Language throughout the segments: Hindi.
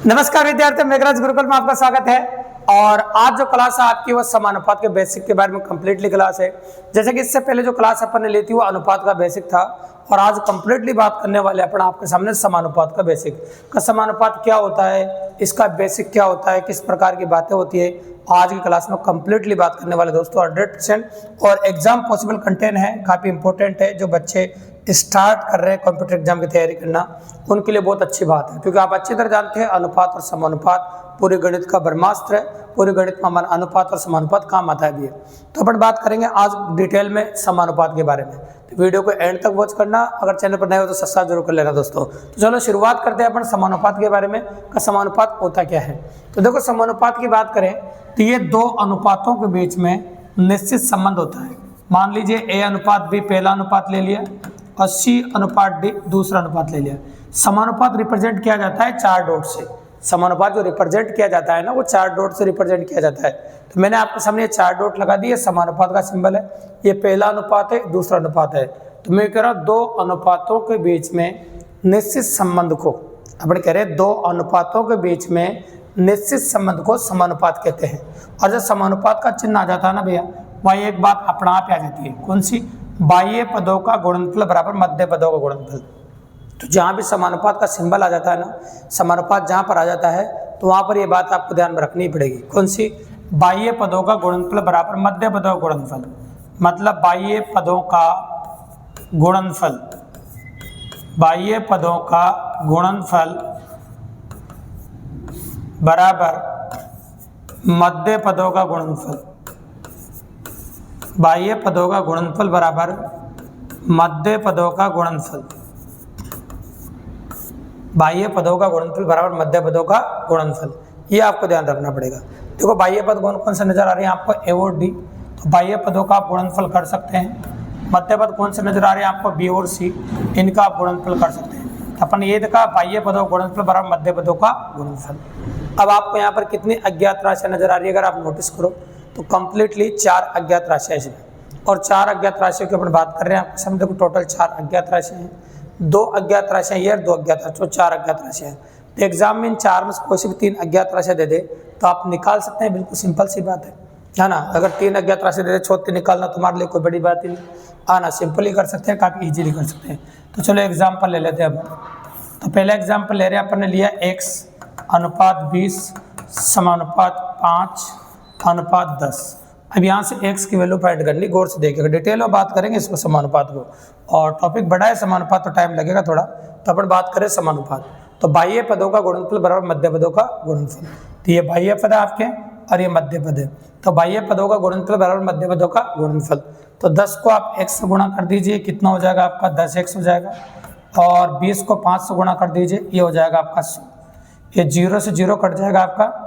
नमस्कार विद्यार्थियों, मेघराज गुरुकुल में आपका स्वागत है। और आज जो क्लास है आपकी वो समानुपात के बेसिक के बारे में कंप्लीटली क्लास है। जैसे कि इससे पहले जो क्लास अपन ने ली थी वो अनुपात का बेसिक था, और आज कंप्लीटली बात करने वाले अपन आपके सामने समानुपात का बेसिक का। समानुपात क्या होता है, इसका बेसिक क्या होता है, किस प्रकार की बातें होती है, आज की क्लास में कंप्लीटली बात करने वाले दोस्तों 100%। और एग्जाम पॉसिबल कंटेंट है, काफ़ी इंपॉर्टेंट है। जो बच्चे स्टार्ट कर रहे हैं कंप्यूटर एग्जाम की तैयारी करना, उनके लिए बहुत अच्छी बात है, क्योंकि आप अच्छी तरह जानते हैं अनुपात और समानुपात पूरे गणित का ब्रह्मास्त्र है। पूरे गणित में हमारा अनुपात और समानुपात काम आता है भी है। तो अपन बात करेंगे आज डिटेल में समानुपात के बारे में। तो वीडियो को एंड तक वॉच करना, अगर चैनल पर नए हो तो सब्सक्राइब जरूर कर लेना दोस्तों। तो चलो शुरुआत करते हैं अपन समानुपात के बारे में का। समानुपात होता क्या है, तो देखो समानुपात की बात करें तो ये दो अनुपातों के बीच में निश्चित संबंध होता है। मान लीजिए ए अनुपात बी पहला अनुपात ले लिया और सी अनुपात डी दूसरा अनुपात ले लिया। समानुपात रिप्रेजेंट किया जाता है 4 डॉट से। समानुपात जो रिप्रेजेंट किया जाता है ना, वो 4 डॉट से रिप्रेजेंट किया जाता है। तो मैंने आपके सामने ये 4 डॉट लगा दिए, समानुपात का सिंबल है। ये पहला अनुपात है, दूसरा अनुपात है। तो मैं कह रहा हूँ दो अनुपातों के बीच में निश्चित संबंध को अपन कह रहे हैं, दो अनुपातों के बीच में निश्चित संबंध को समानुपात कहते हैं। और जब समानुपात का चिन्ह आ जाता है ना भैया, वही एक बात अपना आप आ जाती है। कौन सी? बाह्य पदों का गुणनफल बराबर मध्य पदों का गुणनफल। तो जहाँ भी समानुपात का सिंबल आ जाता है ना, समानुपात जहाँ पर आ जाता है, तो वहाँ पर ये बात आपको ध्यान में रखनी पड़ेगी। कौन सी? बाह्य पदों का गुणनफल बराबर मध्य पदों का गुणनफल। मतलब बाह्य पदों का गुणनफल, बाह्य पदों का गुणनफल बराबर मध्य पदों का गुणनफल। बाह्य पदों का गुणनफल बराबर मध्य पदों का गुणनफल। बाह्य पदों का गुणनफल बराबर मध्य पदों का गुणनफल, ये आपको ध्यान रखना पड़ेगा। देखो बाह्य पद कौन कौन से नजर आ रहे हैं आपको? ए और डी। तो बाह्य पदों का आप गुणनफल कर सकते हैं। मध्य पद कौन से नजर आ रहे हैं आपको? बी और सी। इनका आप गुणनफल कर सकते हैं। तो अपन ये देखा बाह्य पदों का गुणनफल बराबर मध्य पदों का गुणनफल। अब आपको यहाँ पर कितनी अज्ञात राशियाँ नजर आ रही है, अगर आप नोटिस करो तो कंप्लीटली 4 अज्ञात राशियाँ इसमें। और 4 अज्ञात राशियों की अपन बात कर रहे हैं। आपके सामने देखो टोटल 4 अज्ञात राशियाँ हैं। 2 अज्ञात राशियाँ ये, 2 अज्ञात राशियाँ, तो 4 अज्ञात राशियाँ हैं। तो एग्जाम में इन 4 में से कोई सी भी 3 अज्ञात राशियाँ दे दे तो आप निकाल सकते हैं। बिल्कुल सिंपल सी बात है ना। अगर 3 अज्ञात राशि दे दे, छोटी निकालना तुम्हारे लिए कोई बड़ी बात ही नहीं। आना सिंपल ही कर सकते हैं, काफ़ी इजीली कर सकते हैं। तो चलो एग्जाम्पल ले लेते हैं अब। तो पहले एग्जाम्पल ले रहे हैं अपन ने लिया x अनुपात 20 समानुपात 5 अनुपात 10। अब यहाँ से x की वैल्यू फाइंड करनी, गौर से देखिएगा, डिटेल में बात करेंगे इसको समानुपात को। और टॉपिक बड़ा है समानुपात, तो टाइम लगेगा थोड़ा। तो अपन बात करें समानुपात। तो बाह्य पदों का गुणनफल बराबर मध्य पदों का गुणनफल। तो ये बाह्य पद है आपके और ये मध्य पद है। तो बाह्य पदों का गुणनफल बराबर मध्य पदों का गुणनफल। तो 10 को आप x से गुणा कर दीजिए, कितना हो जाएगा आपका? 10x हो जाएगा। और 20 को 5 से गुणा कर दीजिए, ये हो जाएगा आपका 100। ये 0 से 0 कट जाएगा आपका,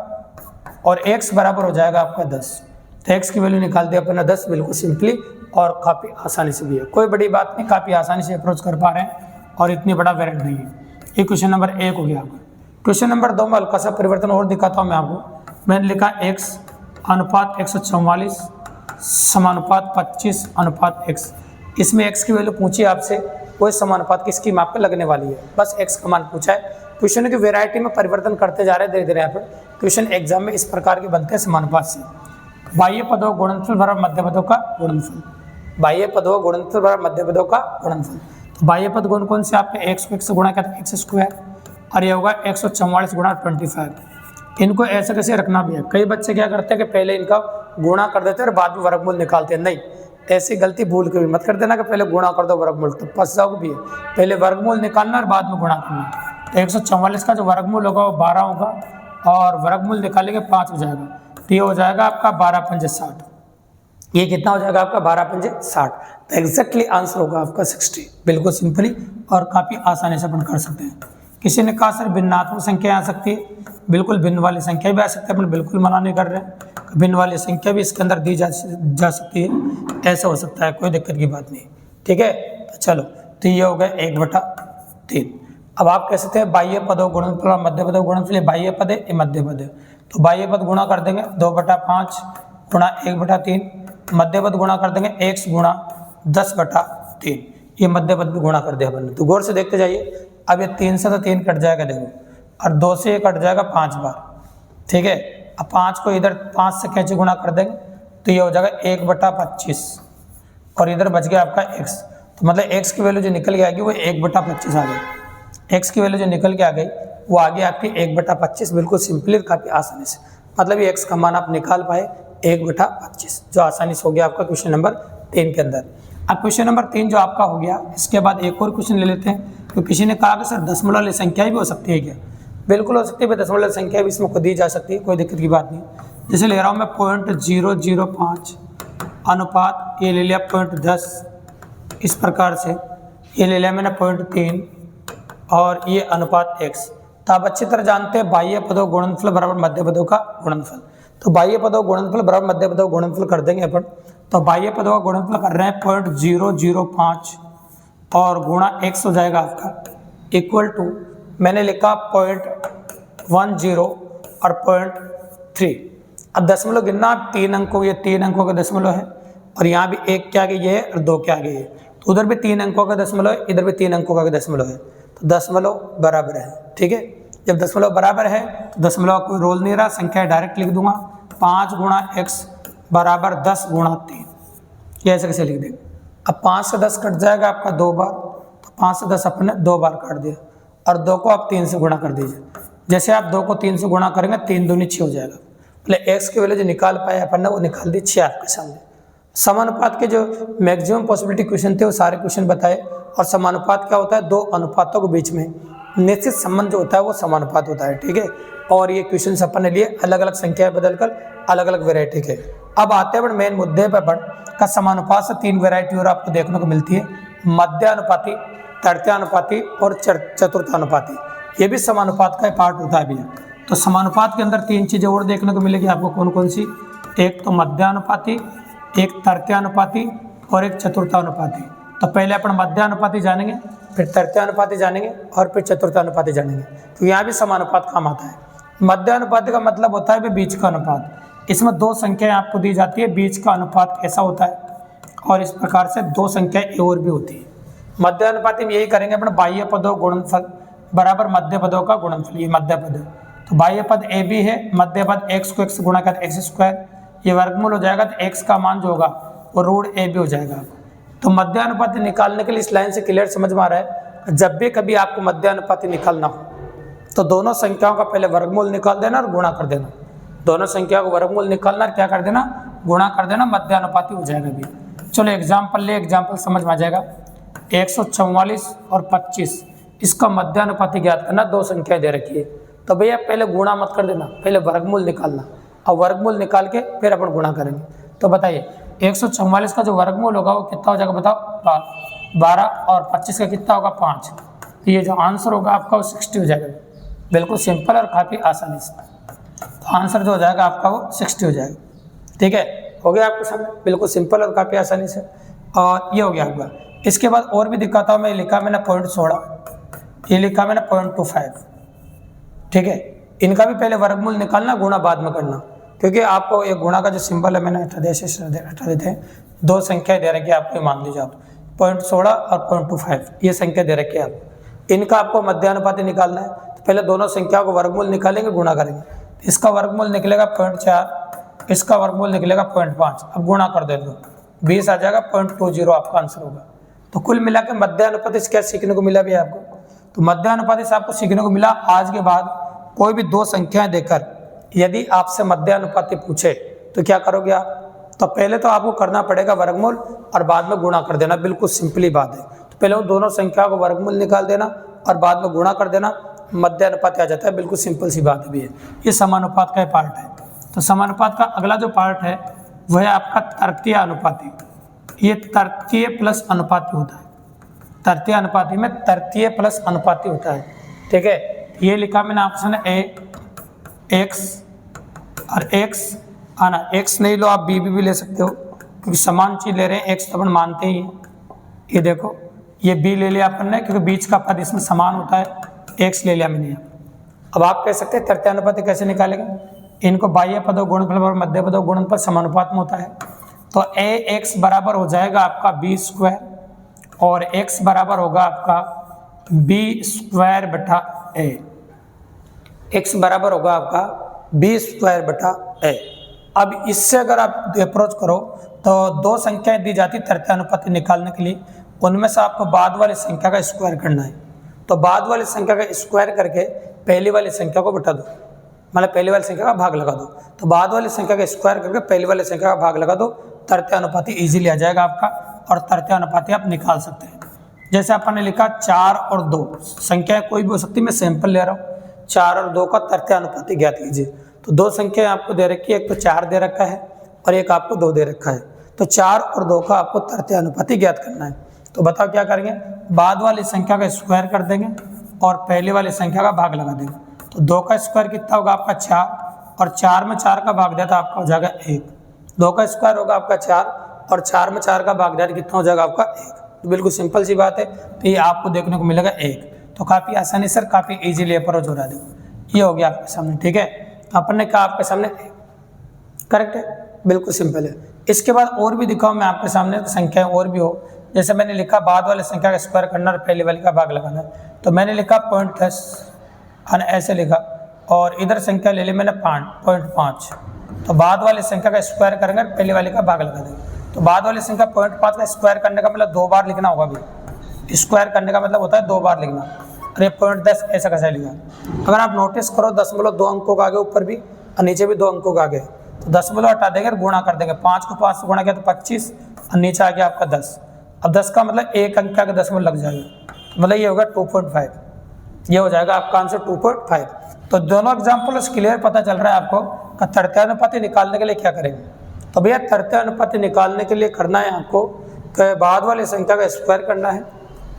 और x बराबर हो जाएगा आपका 10। तो x की वैल्यू निकाल दिया अपने 10, बिल्कुल सिंपली और काफ़ी आसानी से भी है। कोई बड़ी बात नहीं, काफ़ी आसानी से अप्रोच कर पा रहे हैं और इतनी बड़ा वेरिएंट नहीं है। ये क्वेश्चन नंबर 1 हो गया। क्वेश्चन नंबर 2 में हल्का सा परिवर्तन और दिखाता हूँ मैं आपको। मैंने लिखा x अनुपात 144 समानुपात 25 अनुपात x। इसमें x की वैल्यू पूछी आपसे, कोई समानुपात की स्कीम आपको लगने वाली है। बस x का मान पूछा है। क्वेश्चन की वेराइटी में परिवर्तन करते जा रहे हैं धीरे धीरे। यहाँ पर क्वेश्चन एग्जाम में इस प्रकार के बनते हैं समानुपात से। बाह्य पदों गुणनफल बराबर मध्य पदों का गुणनफल। बाह्य पदों गुणनफल बराबर मध्य पदों का गुणनफल। तो बाह्य पद कौन कौन से आपके? x को x से गुणा करते हैं, x स्क्वायर, और ये होगा 144 गुणा 25। इनको ऐसे कैसे रखना भी है। कई बच्चे क्या करते हैं कि पहले इनका गुणा कर देते हैं और बाद में वर्गमूल निकालते हैं। नहीं, ऐसी गलती भूल के भी मत कर देना कि पहले गुणा कर दो वर्गमूल, तो फंस जाओगे भी है। पहले वर्गमूल निकालना और बाद में गुणा करना। तो 144 का जो वर्गमूल होगा वो 12 होगा, और वर्गमूल निकालेंगे 5 हो जाएगा। तो ये हो जाएगा आपका 12 पंजे 60। ये कितना हो जाएगा आपका? 12 पंजे 60। तो एग्जैक्टली आंसर होगा आपका 60। बिल्कुल सिंपली और काफ़ी आसानी से अपन कर सकते हैं। किसी ने कहा सर भिन्नात्मक संख्या आ सकती है, बिल्कुल भिन्न वाली संख्या भी आ सकती है। अपन बिल्कुल मना नहीं कर रहे हैं, भिन्न वाली संख्या भी इसके अंदर दी जा सकती है। ऐसा हो सकता है, कोई दिक्कत की बात नहीं। ठीक है, तो चलो, तो ये हो गया 1/3। अब आप कह सकते हैं बाह्य पदों गुणनफल और मध्य पदों गुणनफल। ये बाह्य पद है, ये मध्य पद है। तो बाह्य पद गुणा कर देंगे 2/5 गुणा 1/3। मध्य पद गुणा कर देंगे x गुणा 10/3। ये मध्य पद भी गुणा कर दिया अपन ने। तो गौर से देखते जाइए। अब ये 3 से तो 3 कट जाएगा, देखो और 2 से ये कट जाएगा 5 बार, ठीक है। अब 5 को इधर 5 से कैसे गुणा कर देंगे तो ये हो जाएगा 1/25 और इधर बच गया आपका x। तो मतलब x की वैल्यू जो निकल के आएगी वो 1/25 आ गई। x की वैल्यू जो निकल के आ गई वो आ गई आपकी 1/25, बिल्कुल सिंपली काफ़ी आसानी से। मतलब ये x का मान आप निकाल पाए 1/25, जो आसानी से हो गया आपका क्वेश्चन नंबर 3 के अंदर। अब क्वेश्चन नंबर 3 जो आपका हो गया, इसके बाद एक और क्वेश्चन ले लेते हैं। तो किसी ने कहा कि सर दशमलव वाली संख्या भी हो सकती है क्या? बिल्कुल हो सकती है, दशमलव वाली संख्या भी इसमें खुद दी जा सकती है, कोई दिक्कत की बात नहीं। जैसे ले रहा हूँ मैं 0.005 अनुपात, ये ले लिया 0.10, इस प्रकार से ये ले लिया मैंने 0.3 और ये अनुपात x। तो आप अच्छी तरह जानते हैं बाह्य पदों गुणनफल बराबर मध्य पदों का गुणनफल। तो बाह्य पदों गुणनफल बराबर मध्य पदों गुणनफल कर देंगे अपन। तो बाह्य पदों का गुणनफल कर रहे हैं 0.005 और गुणा x हो जाएगा आपका इक्वल टू, मैंने लिखा 0.10 और 0.3। अब दशमलव गिनना आप 3 अंकों, ये 3 अंकों का दशमलव है और यहाँ भी 1 के आगे ये है और 2 के आगे ये, तो उधर भी 3 अंकों का दशमलव है, इधर भी 3 अंकों का दशमलव है, तो दशमलव बराबर है, ठीक है। जब दशमलव बराबर है तो दशमलव का कोई रोल नहीं रहा, संख्या डायरेक्ट लिख दूंगा 5 गुणा x बराबर 10 गुणा 3, ये ऐसे कैसे लिख देंगे। अब 5 से 10 कट जाएगा आपका 2 बार, तो 5 से 10 अपन ने 2 बार काट दिया और 2 को आप 3 से गुणा कर दीजिए। जैसे आप 2 को 3 से गुणा करेंगे 3 दूनी 6 हो जाएगा। पहले x की वैल्यू जो निकाल पाए अपन ने वो निकाल दी 6 आपके सामने। समानुपात के जो मैक्सिमम पॉसिबिलिटी क्वेश्चन थे वो सारे क्वेश्चन बताए। और समानुपात क्या होता है? दो अनुपातों के बीच में निश्चित संबंध जो होता है वो समानुपात होता है, ठीक है। और ये क्वेश्चन अपन ने लिए अलग अलग संख्याएं बदलकर अलग अलग वेराइटी के। अब आते हैं मेन मुद्दे पर बढ़ का समानुपात से 3 वेराइटी और आपको देखने को मिलती है, मध्यानुपाती, तृतीयानुपाती और चतुर्थानुपाती। ये भी समानुपात का पार्ट होता है भैया। तो समानुपात के अंदर 3 चीजें और देखने को मिलेगी आपको, कौन कौन सी? एक तो मध्यानुपाती, एक तृतीयानुपाती और एक चतुर्थानुपाती। तो पहले अपन मध्यानुपाती जानेंगे, फिर तृतीयानुपाती जानेंगे और फिर चतुर्थानुपाती जानेंगे। तो यहाँ भी समानुपात काम आता है। मध्यानुपाती का मतलब होता है बीच का अनुपात। इसमें 2 संख्याएं आपको दी जाती है, बीच का अनुपात कैसा होता है और इस प्रकार से 2 संख्याएं और भी होती है। मध्यानुपाती में यही करेंगे अपन, बाह्य पदों गुणनफल बराबर मध्य पदों का गुणनफल, ये मध्य पद है। तो बाह्य पद ए बी है, मध्य पद x को x से गुणा कर x², ये वर्गमूल हो जाएगा तो x का मान जो होगा वो √ab हो जाएगा। तो मध्यानुपाती निकालने के लिए इस लाइन से क्लियर समझ में आ रहा है, जब भी कभी आपको मध्यानुपाती निकालना हो तो दोनों संख्याओं का पहले वर्गमूल निकाल देना और गुणा कर देना। दोनों संख्याओं को वर्गमूल निकालना और क्या कर देना? गुणा कर देना, मध्यानुपाती हो जाएगा भी। चलो एग्जाम्पल ले, एग्जाम्पल समझ में आ जाएगा। 144 और 25, इसका मध्यानुपाती ज्ञात करना, 2 संख्याएं दे रखी है। तो भैया पहले गुणा मत कर देना, पहले वर्गमूल निकालना और वर्गमूल निकाल के फिर अपन गुणा करेंगे। तो बताइए 144 का जो वर्गमूल होगा वो कितना हो जाएगा बताओ? 12 और 25 का कितना होगा? 5। तो ये जो आंसर होगा आपका वो 60 हो जाएगा। बिल्कुल सिंपल और काफ़ी आसानी से। तो आंसर जो हो जाएगा आपका वो 60 हो जाएगा, ठीक है। हो गया आपके सामने, बिल्कुल सिंपल और काफ़ी आसानी से। और ये हो गया आपका। इसके बाद और भी दिखाता हूँ मैं, लिखा मैंने 0.16, ये लिखा मैंने 0.25, ठीक है। इनका भी पहले वर्गमूल निकालना, गुणा बाद में करना, क्योंकि आपको एक गुणा का जो सिंबल है मैंने हटा देते हैं। 2 संख्याएं दे रखी है आपको, मान लीजिए आप 0.16 और 0.25 ये संख्या दे रखी है आप। इनका आपको मध्यानुपाती निकालना है, तो पहले दोनों संख्याओं को वर्गमूल निकालेंगे, गुणा करेंगे। इसका वर्गमूल निकलेगा 0.4, इसका वर्गमूल निकलेगा 0.5। अब गुणा कर दे दो, 20 आ जाएगा, 0.20 आपका आंसर होगा। तो कुल मिला के मध्यानुपाती से क्या सीखने को मिला भी आपको? तो मध्यानुपाती से आपको सीखने को मिला, आज के बाद कोई भी 2 संख्याएं देकर यदि आपसे मध्यानुपाती पूछे तो क्या करोगे आप? तो पहले तो आपको करना पड़ेगा वर्गमूल और बाद में गुणा कर देना, बिल्कुल सिंपली बात है। तो पहले उन दोनों संख्याओं को वर्गमूल निकाल देना और बाद में गुणा कर देना, मध्यानुपाती आ जाता है, बिल्कुल सिंपल सी बात भी है। ये समानुपात का पार्ट है। तो समानुपात का अगला जो पार्ट है वह है आपका तृतीय अनुपाती। ये तृतीय प्लस अनुपाती होता है। तृतीय अनुपाती में तृतीय प्लस अनुपाती होता है, ठीक है। ये लिखा मैंने ऑप्शन ए x और x आना, x नहीं लो आप b भी ले सकते हो, क्योंकि समान चीज ले रहे हैं, x तो अपन मानते ही हैं। ये देखो ये b ले लिया अपन ने, क्योंकि बीच का पद इसमें समान होता है, x ले लिया मैंने। अब आप कह सकते हैं तृतीय अनुपाती कैसे निकालेंगे? इनको बाह्य पदों गुणनफल और मध्य पदों गुणनफल समानुपात में होता है। तो ax बराबर हो जाएगा आपका b² और x बराबर होगा आपका b² बटा a। x बराबर होगा आपका बी स्क्वायर बटा ए। अब इससे अगर आप अप्रोच करो तो दो संख्याएं दी जाती तृतीय अनुपाति निकालने के लिए, उनमें से आपको बाद वाली संख्या का स्क्वायर करना है। तो बाद वाली संख्या का स्क्वायर करके पहली वाली संख्या को बटा दो, मतलब पहली वाली संख्या का भाग लगा दो। तो बाद वाली संख्या का स्क्वायर करके पहली वाली संख्या का भाग लगा दो, तृतीय अनुपाति इजीली आ जाएगा आपका और तृतीय अनुपाति आप निकाल सकते हैं। जैसे अपन ने लिखा 4 और 2, संख्या कोई भी हो सकती है, मैं सैंपल ले रहा हूँ। 4 और 2 का तृतीय अनुपाति ज्ञात कीजिए। तो दो संख्याएं आपको दे रखी है, एक तो 4 दे रखा है और एक आपको 2 दे रखा है। तो 4 और 2 का आपको तृतीय अनुपाति ज्ञात करना है। तो बताओ क्या करेंगे, बाद वाली संख्या का स्क्वायर कर देंगे और पहली वाली संख्या का भाग लगा देंगे। तो 2 का स्क्वायर कितना होगा आपका 4, और 4 में 4 का भाग दिया तो आपका हो जाएगा 1। 2 का स्क्वायर होगा आपका 4 और 4 में 4 का भाग दिया तो कितना हो जाएगा आपका 1। तो बिल्कुल सिंपल सी बात है। तो ये आपको देखने को मिलेगा 1। तो काफ़ी आसानी सर, काफ़ी ईजिली अप्रोच हो रहा है। देखो ये हो गया आपके सामने, ठीक है। अपन ने कहा आपके सामने करेक्ट है, बिल्कुल सिंपल है। इसके बाद और भी दिखाऊँ मैं आपके सामने संख्याएँ और भी हो। जैसे मैंने लिखा बाद वाली संख्या का स्क्वायर करना और पहली वाली का भाग लगाना। तो मैंने लिखा 0.10 ऐसे लिखा और इधर संख्या ले ली मैंने 0.5। तो बाद वाली संख्या का स्क्वायर करेंगे पहली वाली का भाग लगा देंगे। तो बाद वाली संख्या 0.5 का स्क्वायर करने का मतलब 2 बार लिखना होगा। भी स्क्वायर करने का मतलब होता है 2 बार लिखना। अरे 0.10 ऐसा कैसे लिखा। अगर आप नोटिस करो 0.2 अंकों का आगे ऊपर भी और नीचे भी 2 अंकों का आगे, तो 0 हटा देंगे और गुणा कर देंगे। 5 को 5 से गुणा किया तो 25 और नीचे आ गया आपका 10। अब 10 का मतलब एक अंक का 10 लग जाएगा, मतलब ये होगा 2.5। ये हो जाएगा आपका आंसर 2.5। तो दोनों एग्जाम्पल क्लियर पता चल रहा है आपको कि तृतीय अनुपाति निकालने के लिए क्या करेंगे। तो भैया तृतीय अनुपाति निकालने के लिए करना है आपको कि बाद वाली संख्या का स्क्वायर करना है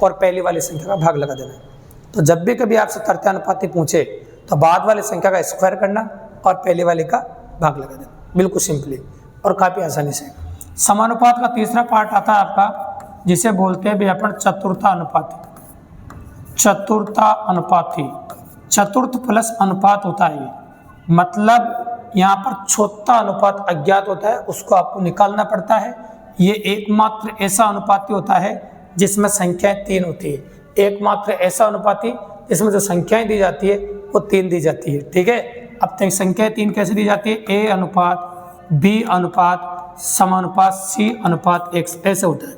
और पहली वाली संख्या का भाग लगा देना है। तो जब भी कभी आपसे तृतीय अनुपाति पूछे तो बाद वाली संख्या का स्क्वायर करना और पहली वाली का भाग लगा देना, बिल्कुल सिंपली और काफ़ी आसानी से। समानुपात का तीसरा पार्ट आता है आपका, जिसे बोलते हैं भी अपन चतुर्था अनुपाति। चतुर्था अनुपाति, चतुर्थ प्लस अनुपात होता है ये, मतलब यहाँ पर चौथा अनुपात अज्ञात होता है, उसको आपको निकालना पड़ता है। ये एकमात्र ऐसा अनुपाति होता है जिसमें संख्याएं 3 होती है। एकमात्र ऐसा अनुपाति जिसमें जो संख्याएं दी जाती है वो 3 दी जाती है, ठीक है। अब तक संख्याएं 3 कैसे दी जाती है, ए अनुपात, बी अनुपात, समानुपात, सी अनुपात x, ऐसे होता है।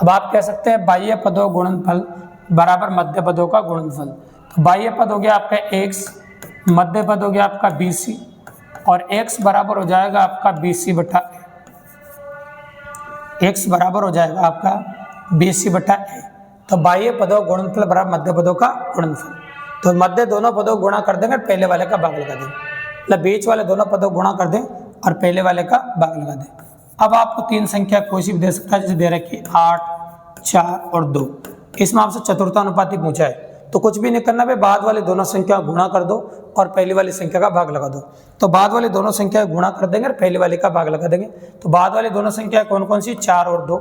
अब आप कह सकते हैं बाह्य पदों गुणनफल बराबर मध्य पदों का गुणनफल। तो बाह्य पद हो गया आपका x, मध्य पद हो गया आपका bc और x बराबर हो जाएगा आपका bc बटा a। x बराबर हो जाएगा आपका bc बटा a। तो बाह्य पदों गुणनफल बराबर मध्य पदों का गुणनफल। तो मध्य दोनों पदों गुणा कर देंगे, पहले वाले का भाग लगा देंगे, मतलब बीच वाले दोनों पदों गुणा कर दें और पहले वाले का भाग लगा दें। अब आपको 3 संख्या कोई सी भी दे सकता है, जैसे दे रखी 8, 4 और 2। इसमें आपसे चतुर्था अनुपाति पूछा है तो कुछ भी नहीं करना भाई, बाद वाली दोनों संख्या गुणा कर दो और पहली वाली संख्या का भाग लगा दो। तो बाद वाली दोनों संख्या गुणा कर देंगे और पहली वाली का भाग लगा देंगे। तो बाद वाली दोनों संख्या कौन कौन सी, 4 और 2,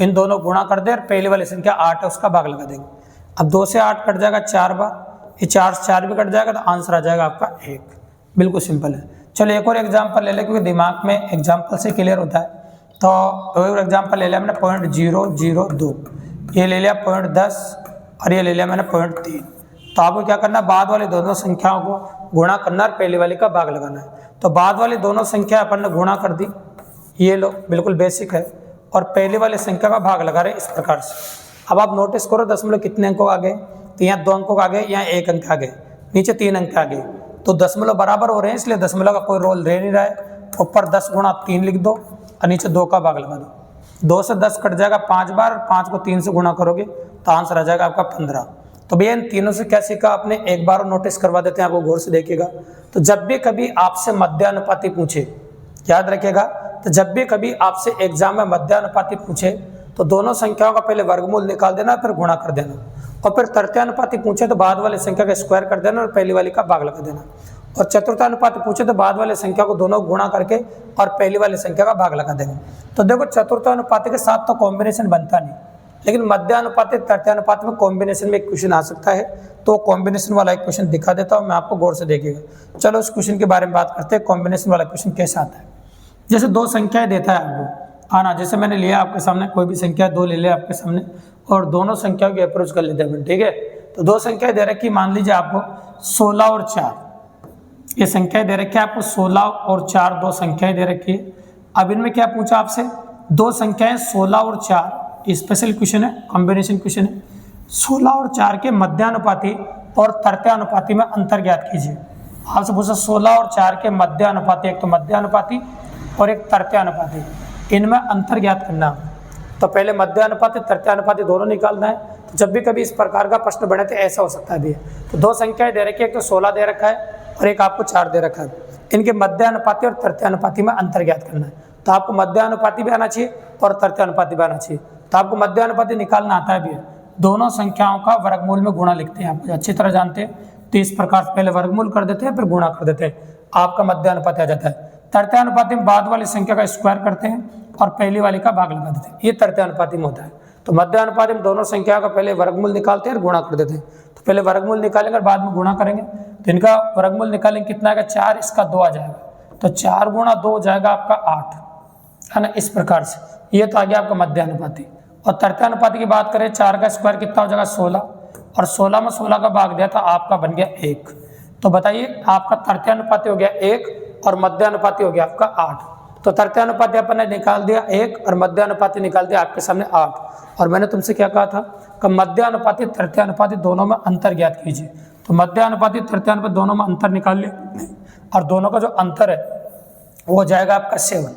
इन दोनों गुणा कर दे और पहली वाली संख्या 8 है उसका भाग लगा देंगे। अब 2 से 8 कट जाएगा 4 बार, ये 4 से 4 भी कट जाएगा तो आंसर आ जाएगा आपका 1। बिल्कुल सिंपल है। चलो एक और एग्जाम्पल ले लें क्योंकि दिमाग में एग्जाम्पल से क्लियर होता है। तो और एग्जाम्पल ले लिया मैंने 0.002, ये ले लिया 0.10 और ये ले लिया मैंने 0.3। तो आपको क्या करना है, बाद वाली दोनों संख्याओं को गुणा करना और पहली वाली का भाग लगाना है। तो बाद वाली दोनों संख्या अपन ने गुणा कर दी, ये लो बिल्कुल बेसिक है, और पहली वाली संख्या का भाग लगा रहे इस प्रकार से। अब आप नोटिस करो दशमलव कितने अंकों आ गए, तो यहाँ 2 अंकों आ गए, यहाँ 1 अंक आ गए, नीचे 3 अंक आ गए। तो दशमलव बराबर हो रहे हैं इसलिए दशमलव का कोई रोल रह नहीं रहा है। ऊपर 10 गुणा 3 लिख दो और नीचे 2 का भाग लगा दो। 2 से 10 कट जाएगा 5 बार, 5 को 3 से गुणा करोगे तो आंसर आ जाएगा आपका 15। तो भैया इन तीनों से क्या सीखा आपने, एक बार नोटिस करवा देते हैं आपको, गौर से देखिएगा। तो जब भी कभी आपसे मध्यानुपाती पूछे, याद रखिएगा, तो जब भी कभी आपसे एग्जाम में मध्यानुपाती पूछे तो दोनों संख्याओं का पहले वर्गमूल निकाल देना, फिर गुणा कर देना, और फिर तृतीयानुपाती पूछे तो बाद वाली संख्या का स्क्वायर कर देना और पहली वाली का भाग लगा देना, और चतुर्थानुपाती पूछे तो बाद वाली संख्या को दोनों गुणा करके और पहली वाली संख्या का भाग लगा देंगे। तो देखो चतुर्थानुपाती के साथ तो कॉम्बिनेशन बनता नहीं, लेकिन मध्यानुपाती तृतीयानुपाती में कॉम्बिनेशन में एक क्वेश्चन आ सकता है। तो कॉम्बिनेशन वाला एक क्वेश्चन दिखा देता हूँ मैं आपको, गौर से देखिएगा। चलो उस क्वेश्चन के बारे में बात करते हैं, कॉम्बिनेशन वाला क्वेश्चन कैसे आता है। जैसे 2 संख्याएं देता है आपको, आना जैसे मैंने लिया आपके सामने, कोई भी संख्या 2 ले लिया आपके सामने और दोनों संख्याओं की अप्रोच कर लेते हैं, ठीक है। तो 2 संख्याएं दे रखी, मान लीजिए आपको 16 और 4, ये संख्याएं दे रखी है आपको 16 और 4 दो संख्याएं दे रखी है। अब इनमें क्या पूछा आपसे, दो संख्याएं 16 और 4, स्पेशल क्वेश्चन है, कॉम्बिनेशन क्वेश्चन है। 16 और 4 के मध्यानुपाती और तृतीयानुपाती में अंतर ज्ञात कीजिए। आपसे पूछा 16 और 4 के मध्यानुपाती, एक तो मध्यानुपाती और एक तृतीयानुपाती, इनमें अंतर ज्ञात करना। तो पहले मध्यानुपाती तृतीयानुपाती दोनों निकालना है। तो जब भी कभी इस प्रकार का प्रश्न बने तो ऐसा हो सकता है भी। तो दो संख्याएं दे रखी है, एक तो 16 दे रखा है और एक आपको 4 दे रखा है। इनके मध्यानुपाती और तृतीयानुपाती में अंतर ज्ञात करना है। तो आपको मध्यानुपाती भी आना चाहिए और तृतीयानुपाती भी आना चाहिए। तो आपको मध्यानुपाती निकालना आता है भी। दोनों संख्याओं का वर्गमूल में गुणा लिखते हैं, आप अच्छी तरह जानते हैं। तो इस प्रकार से पहले वर्गमूल कर देते हैं फिर गुणा कर देते हैं, आपका मध्यानुपाती आ जाता है। तृतीयानुपाती में बाद वाली संख्या का स्क्वायर करते हैं और पहली वाली का भाग लगा देते हैं, ये तृतीयानुपाती में होता है। तो मध्यानुपाती में दोनों संख्या का पहले वर्गमूल निकालते हैं और गुणा कर देते हैं। तो पहले वर्गमूल निकालेंगे और बाद में गुणा करेंगे। तो इनका वर्गमूल निकालेंगे, कितना आएगा 4, इसका 2 आ जाएगा। तो 4 गुणा 2 हो जाएगा आपका 8, है ना, इस प्रकार से। ये तो आ गया आपका मध्यानुपाती। और तृतीयानुपाती की बात करें, 4 का स्क्वायर कितना हो जाएगा 16, और 16 में 16 का भाग दिया था, आपका बन गया 1। तो बताइए आपका तृतीयानुपाती हो गया 1 और मध्यानुपाती हो गया आपका 8। तो तृतीयानुपाती अपन ने निकाल दिया 1 और मध्यानुपाती निकाल दिया आपके सामने 8। और मैंने तुमसे क्या कहा था कि मध्यानुपाती तृतीयानुपाती दोनों में अंतर ज्ञात कीजिए। तो मध्यानुपाती तृतीयानुपाती दोनों में अंतर निकाल लिया और दोनों का जो अंतर है वो हो जाएगा आपका 7।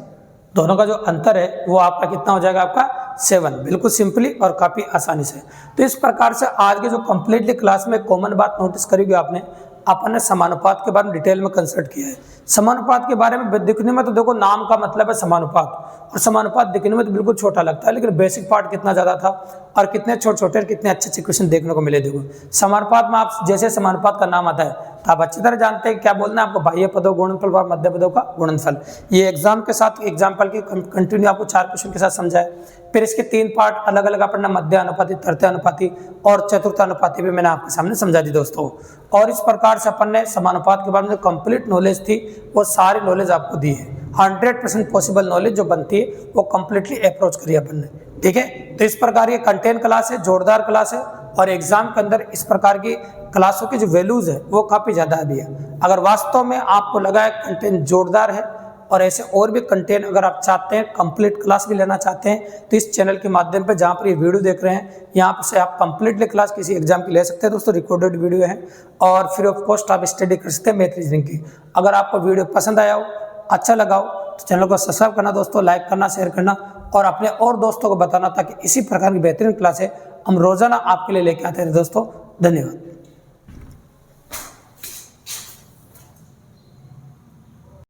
दोनों का जो अंतर है वो आपका कितना हो जाएगा आपका 7, बिल्कुल सिंपली और काफ़ी आसानी से। तो इस प्रकार से आज के जो कंप्लीटली क्लास में कॉमन बात नोटिस करेगी आपने, अपन ने समानुपात के बारे में डिटेल में कंसल्ट किया है। समानुपात के बारे में दिखने में तो देखो नाम का मतलब है समानुपात, और समानुपात दिखने में तो बिल्कुल छोटा लगता है, लेकिन बेसिक पार्ट कितना ज़्यादा था और कितने छोटे छोटे कितने अच्छे अच्छे क्वेश्चन देखने को मिले। देखो समानुपात में आप जैसे समानुपात का नाम आता है तो आप अच्छी तरह जानते हैं क्या बोलना है आपको, बाह्य पदों गुणनफल और मध्य पदों का गुणनफल। ये एग्जाम के साथ एग्जाम्पल की कंटिन्यू आपको 4 क्वेश्चन के साथ समझाए। फिर इसके 3 पार्ट अलग अलग अपन ने मध्यानुपाती, तृतीयानुपाती और चतुर्थानुपाती भी मैंने आपके सामने समझा दी दोस्तों। और इस प्रकार से अपन ने समानुपात के बारे में जो कंप्लीट नॉलेज थी वो सारी नॉलेज आपको दी है। 100% पॉसिबल नॉलेज जो बनती है वो कंप्लीटली अप्रोच करी अपन ने, ठीक है। तो इस प्रकार ये कंटेंट क्लास है, जोरदार क्लास है, और एग्जाम के अंदर इस प्रकार की क्लासों की जो वैल्यूज है वो काफ़ी ज़्यादा भी है। अगर वास्तव में आपको लगा है कंटेंट जोरदार है और ऐसे और भी कंटेंट अगर आप चाहते हैं, कंप्लीट क्लास भी लेना चाहते हैं, तो इस चैनल के माध्यम पे जहाँ पर ये वीडियो देख रहे हैं यहाँ से आप कंप्लीटली क्लास किसी एग्जाम की ले सकते हैं दोस्तों। रिकॉर्डेड वीडियो है और फ्री ऑफ कॉस्ट आप स्टडी कर सकते हैं मैथ रीजनिंग की। अगर आपको वीडियो पसंद आया हो, अच्छा लगा हो, तो चैनल को सब्सक्राइब करना दोस्तों, लाइक करना, शेयर करना और अपने और दोस्तों को बताना, ताकि इसी प्रकार की बेहतरीन क्लासें हम रोजाना आपके लिए लेके आते हैं दोस्तों। धन्यवाद।